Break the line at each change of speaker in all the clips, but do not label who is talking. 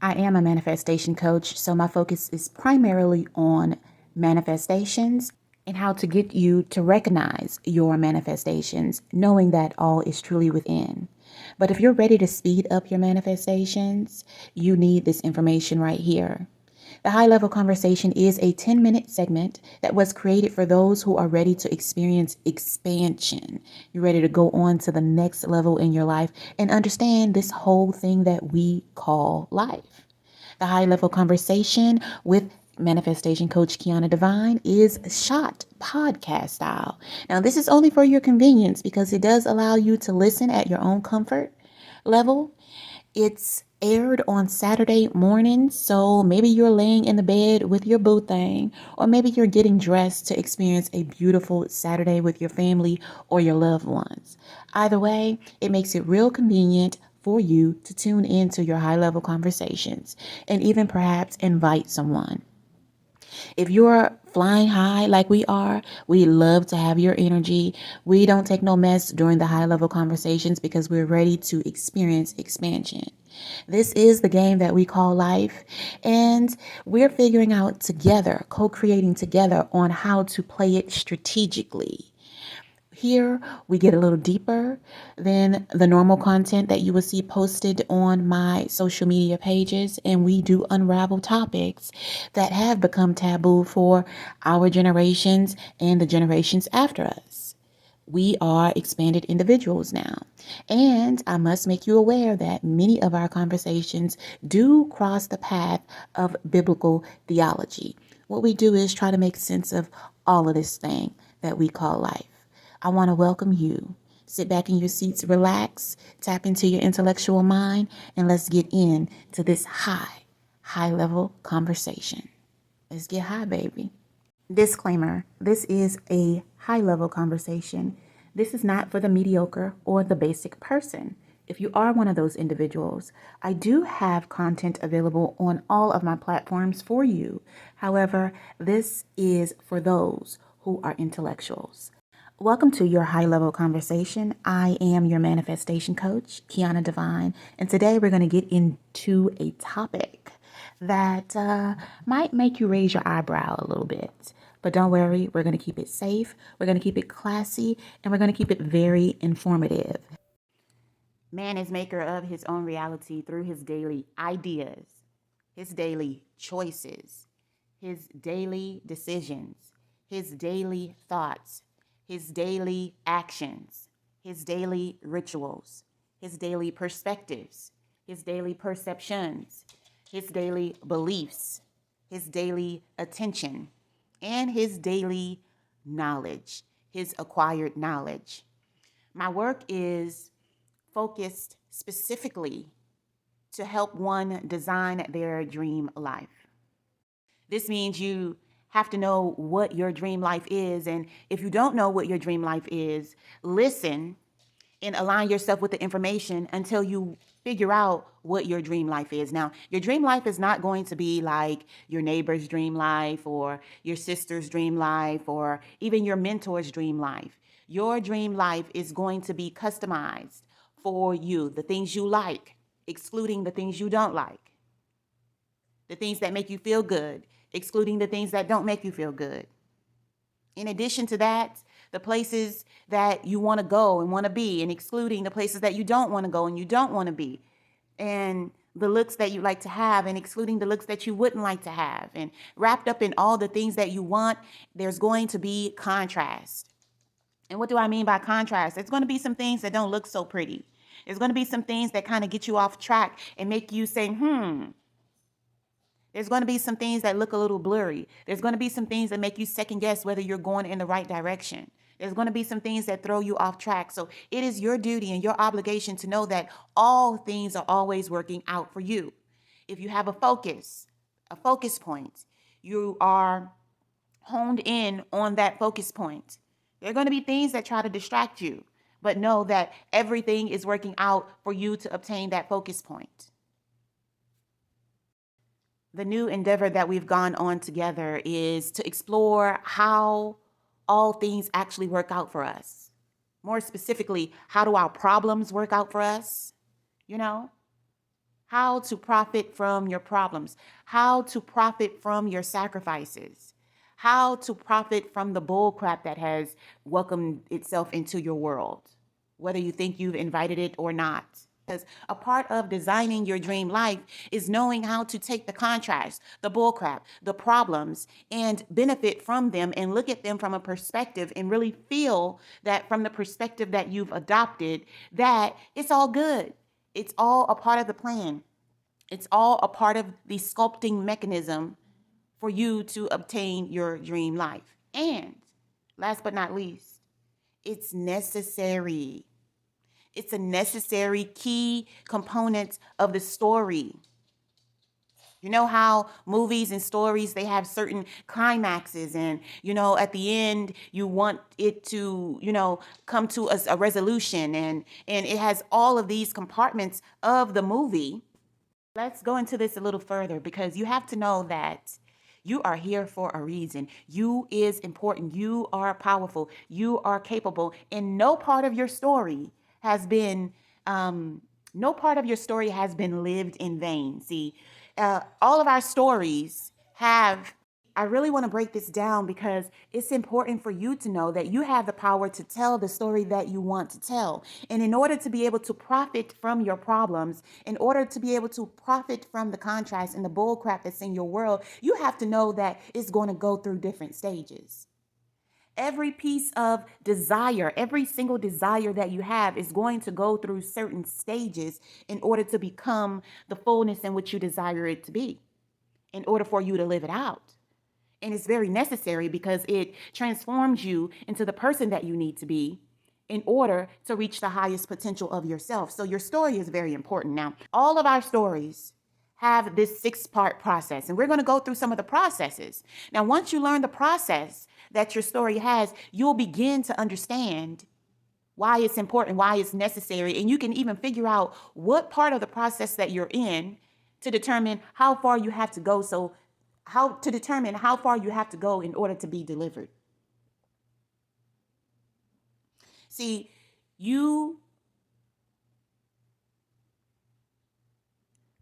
I am a manifestation coach, so my focus is primarily on manifestations and how to get you to recognize your manifestations, knowing that all is truly within. But if you're ready to speed up your manifestations, you need this information right here. The High Level Conversation is a 10-minute segment that was created for those who are ready to experience expansion. You're ready to go on to the next level in your life and understand this whole thing that we call life. The High Level Conversation with Manifestation Coach Keyonna Divine is shot podcast style. Now, this is only for your convenience because it does allow you to listen at your own comfort level. It's aired on Saturday morning, so maybe you're laying in the bed with your boo thing, or maybe you're getting dressed to experience a beautiful Saturday with your family or your loved ones. Either way, it makes it real convenient for you to tune into your high level conversations and even perhaps invite someone. If you're flying high like we are, we love to have your energy. We don't take no mess during the high level conversations because we're ready to experience expansion. This is the game that we call life, and we're figuring out together, co-creating together on how to play it strategically. Here, we get a little deeper than the normal content that you will see posted on my social media pages, and we do unravel topics that have become taboo for our generations and the generations after us. We are expanded individuals now. And I must make you aware that many of our conversations do cross the path of biblical theology. What we do is try to make sense of all of this thing that we call life. I want to welcome you. Sit back in your seats, relax, tap into your intellectual mind, and let's get into this high level conversation. Let's get high, baby. Disclaimer, this is a high level conversation. This is not for the mediocre or the basic person. If you are one of those individuals, I do have content available on all of my platforms for you. However, this is for those who are intellectuals. Welcome to your high level conversation. I am your manifestation coach, Keyonna Divine, and today we're going to get into a topic that might make you raise your eyebrow a little bit. But don't worry, we're going to keep it safe, we're going to keep it classy, and we're going to keep it very informative. Man is maker of his own reality through his daily ideas, his daily choices, his daily decisions, his daily thoughts, his daily actions, his daily rituals, his daily perspectives, his daily perceptions, his daily beliefs, his daily attention, and his daily knowledge, his acquired knowledge. My work is focused specifically to help one design their dream life. This means you have to know what your dream life is. And if you don't know what your dream life is, listen and align yourself with the information until you figure out what your dream life is. Now, your dream life is not going to be like your neighbor's dream life or your sister's dream life or even your mentor's dream life. Your dream life is going to be customized for you, the things you like, excluding the things you don't like, the things that make you feel good, excluding the things that don't make you feel good. In addition to that, the places that you want to go and want to be, and excluding the places that you don't want to go and you don't want to be, and the looks that you like to have and excluding the looks that you wouldn't like to have. And wrapped up in all the things that you want, there's going to be contrast. And what do I mean by contrast? There's going to be some things that don't look so pretty. There's going to be some things that kind of get you off track and make you say, There's going to be some things that look a little blurry. There's going to be some things that make you second guess whether you're going in the right direction. There's going to be some things that throw you off track. So it is your duty and your obligation to know that all things are always working out for you. If you have a focus point, you are honed in on that focus point. There are going to be things that try to distract you, but know that everything is working out for you to obtain that focus point. The new endeavor that we've gone on together is to explore how all things actually work out for us. More specifically, how do our problems work out for us? You know, how to profit from your problems, how to profit from your sacrifices, how to profit from the bull crap that has welcomed itself into your world, whether you think you've invited it or not. Because a part of designing your dream life is knowing how to take the contrast, the bullcrap, the problems, and benefit from them and look at them from a perspective and really feel that from the perspective that you've adopted, that it's all good. It's all a part of the plan. It's all a part of the sculpting mechanism for you to obtain your dream life. And last but not least, it's necessary. It's a necessary key component of the story. You know how movies and stories, they have certain climaxes, and, at the end, you want it to, come to a resolution, and it has all of these compartments of the movie. Let's go into this a little further, because you have to know that you are here for a reason. You is important. You are powerful. You are capable. And no part of your story has been lived in vain. See, all of our stories have. I really want to break this down because it's important for you to know that you have the power to tell the story that you want to tell. And in order to be able to profit from your problems, in order to be able to profit from the contrast and the bull crap that's in your world, you have to know that it's going to go through different stages. Every piece of desire, every single desire that you have is going to go through certain stages in order to become the fullness in which you desire it to be, in order for you to live it out. And it's very necessary because it transforms you into the person that you need to be in order to reach the highest potential of yourself. So your story is very important. Now, all of our stories have this 6-part process, and we're going to go through some of the processes. Now, once you learn the process that your story has, you'll begin to understand why it's important, why it's necessary, and you can even figure out what part of the process that you're in to determine how far you have to go in order to be delivered. See,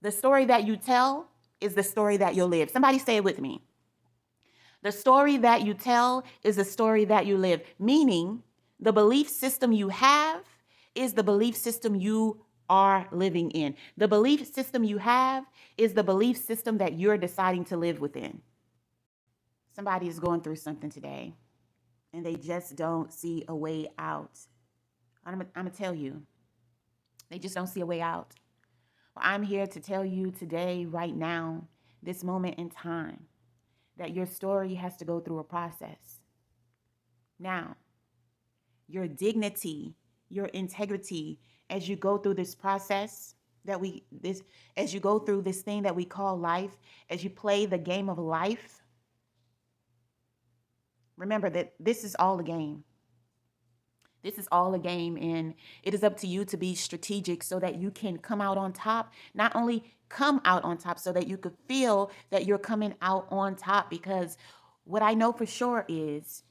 the story that you tell is the story that you'll live. Somebody say it with me. The story that you tell is the story that you live, meaning the belief system you have is the belief system you are living in. The belief system you have is the belief system that you're deciding to live within. Somebody is going through something today and they just don't see a way out. I'm going to tell you, they just don't see a way out. Well, I'm here to tell you today, right now, this moment in time, that your story has to go through a process. Now, your dignity, your integrity, as you go through this process as you go through this thing that we call life, as you play the game of life, remember that this is all a game. This is all a game, and it is up to you to be strategic so that you can come out on top. Not only come out on top so that you could feel that you're coming out on top, because what I know for sure is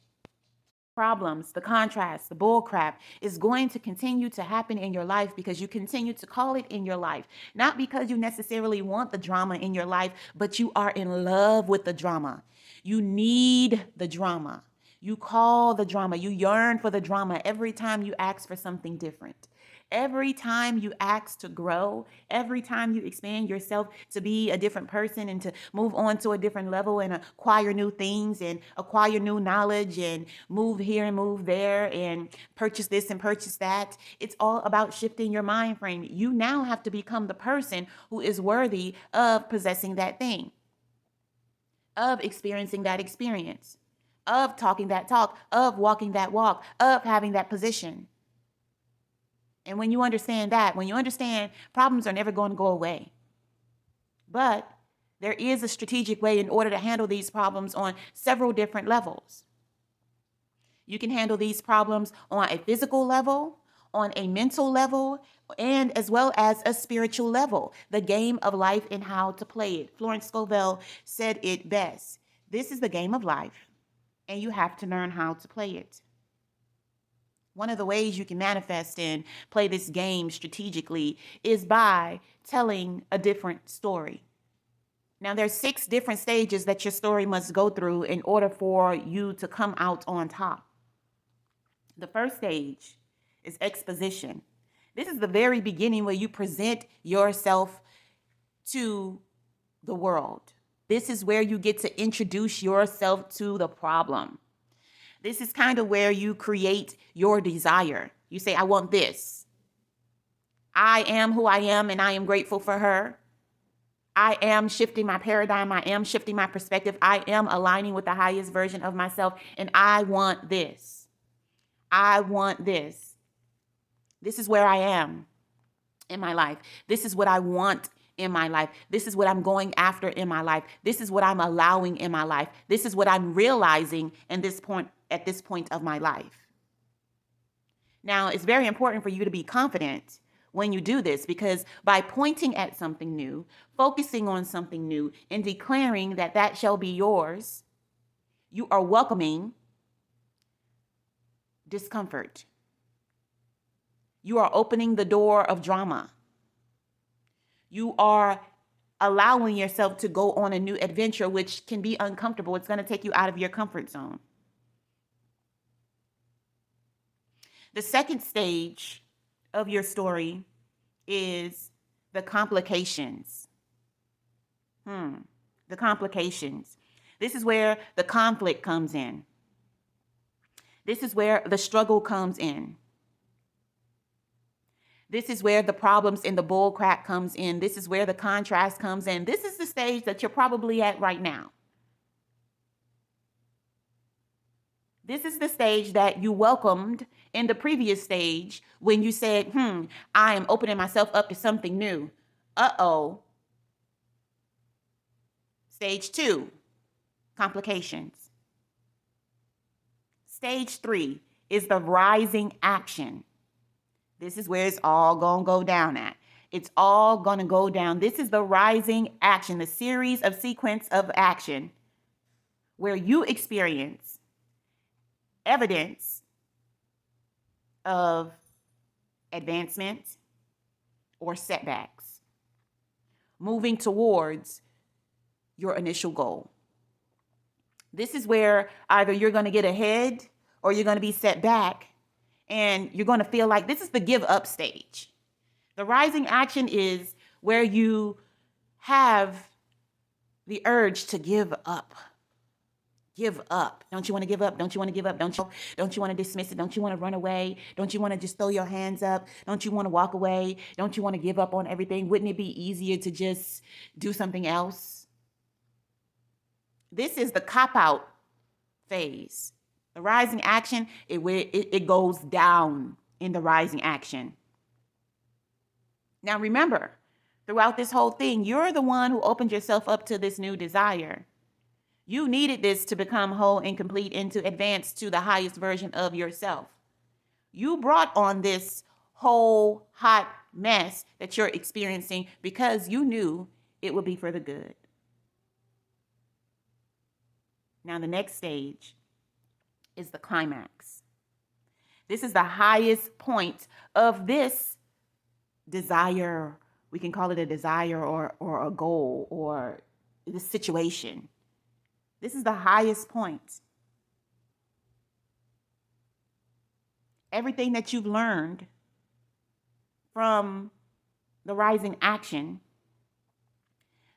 problems, the contrast, the bull crap is going to continue to happen in your life because you continue to call it in your life. Not because you necessarily want the drama in your life, but you are in love with the drama. You need the drama. You call the drama. You yearn for the drama every time you ask for something different. Every time you ask to grow, every time you expand yourself to be a different person and to move on to a different level and acquire new things and acquire new knowledge and move here and move there and purchase this and purchase that, it's all about shifting your mind frame. You now have to become the person who is worthy of possessing that thing, of experiencing that experience, of talking that talk, of walking that walk, of having that position. And when you understand problems are never going to go away. But there is a strategic way in order to handle these problems on several different levels. You can handle these problems on a physical level, on a mental level, and as well as a spiritual level. The game of life and how to play it. Florence Scovel said it best. This is the game of life, and you have to learn how to play it. One of the ways you can manifest and play this game strategically is by telling a different story. Now, there's 6 different stages that your story must go through in order for you to come out on top. The first stage is exposition. This is the very beginning where you present yourself to the world. This is where you get to introduce yourself to the problem. This is kind of where you create your desire. You say, I want this. I am who I am, and I am grateful for her. I am shifting my paradigm. I am shifting my perspective. I am aligning with the highest version of myself, and I want this. I want this. This is where I am in my life. This is what I want in my life. This is what I'm going after in my life. This is what I'm allowing in my life. This is what I'm realizing at this point of my life. Now, it's very important for you to be confident when you do this, because by pointing at something new, focusing on something new, and declaring that that shall be yours, you are welcoming discomfort. You are opening the door of drama. You are allowing yourself to go on a new adventure, which can be uncomfortable. It's going to take you out of your comfort zone. The second stage of your story is the complications. The complications. This is where the conflict comes in. This is where the struggle comes in. This is where the problems and the bull crap comes in. This is where the contrast comes in. This is the stage that you're probably at right now. This is the stage that you welcomed in the previous stage when you said, I am opening myself up to something new. Stage 2, complications. Stage 3 is the rising action. This is where it's all going to go down at. It's all going to go down. This is the rising action, the series of sequence of action where you experience evidence of advancement or setbacks, moving towards your initial goal. This is where either you're going to get ahead or you're going to be set back, and you're going to feel like this is the give up stage. The rising action is where you have the urge to give up. Give up. Don't you want to give up? Don't you want to give up? Don't you want to dismiss it? Don't you want to run away? Don't you want to just throw your hands up? Don't you want to walk away? Don't you want to give up on everything? Wouldn't it be easier to just do something else? This is the cop-out phase. The rising action, it goes down in the rising action. Now remember, throughout this whole thing, you're the one who opened yourself up to this new desire. You needed this to become whole and complete and to advance to the highest version of yourself. You brought on this whole hot mess that you're experiencing because you knew it would be for the good. Now the next stage is the climax. This is the highest point of this desire. We can call it a desire or a goal or this situation. This is the highest point. Everything that you've learned from the rising action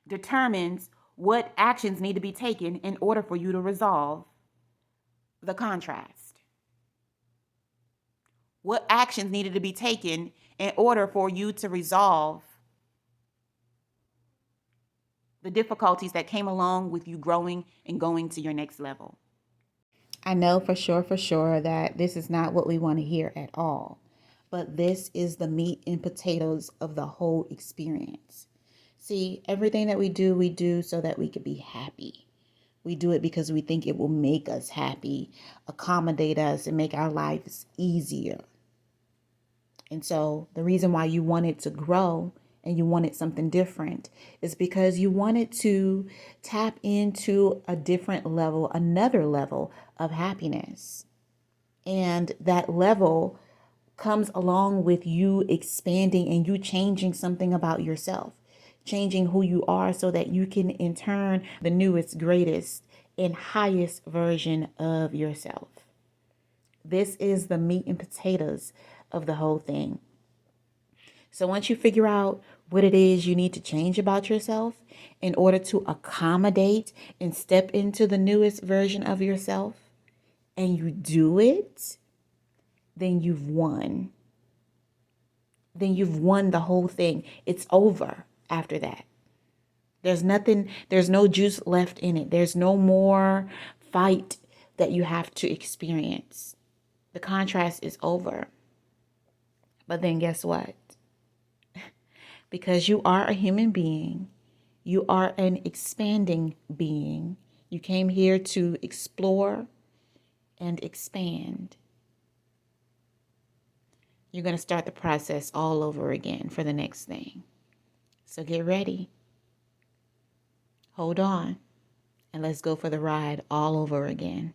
determines what actions need to be taken in order for you to resolve the contrast. What actions needed to be taken in order for you to resolve the difficulties that came along with you growing and going to your next level. I know for sure that this is not what we want to hear at all, but this is the meat and potatoes of the whole experience. See, everything that we do so that we could be happy. We do it because we think it will make us happy, accommodate us, and make our lives easier. And so the reason why you wanted to grow and you wanted something different is because you wanted to tap into a different level, another level of happiness. And that level comes along with you expanding and you changing something about yourself, changing who you are so that you can in turn the newest, greatest, and highest version of yourself. This is the meat and potatoes of the whole thing. So once you figure out what it is you need to change about yourself in order to accommodate and step into the newest version of yourself, and you do it, then you've won. Then you've won the whole thing. It's over after that. There's nothing, there's no juice left in it. There's no more fight that you have to experience. The contrast is over. But then guess what? Because you are a human being, you are an expanding being. You came here to explore and expand. You're going to start the process all over again for the next thing. So get ready. Hold on. And let's go for the ride all over again.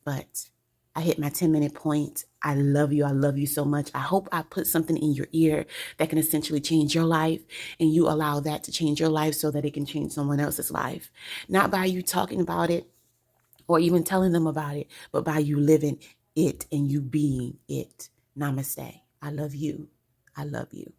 But I hit my 10-minute point. I love you. I love you so much. I hope I put something in your ear that can essentially change your life, and you allow that to change your life so that it can change someone else's life. Not by you talking about it or even telling them about it, but by you living it and you being it. Namaste. I love you. I love you.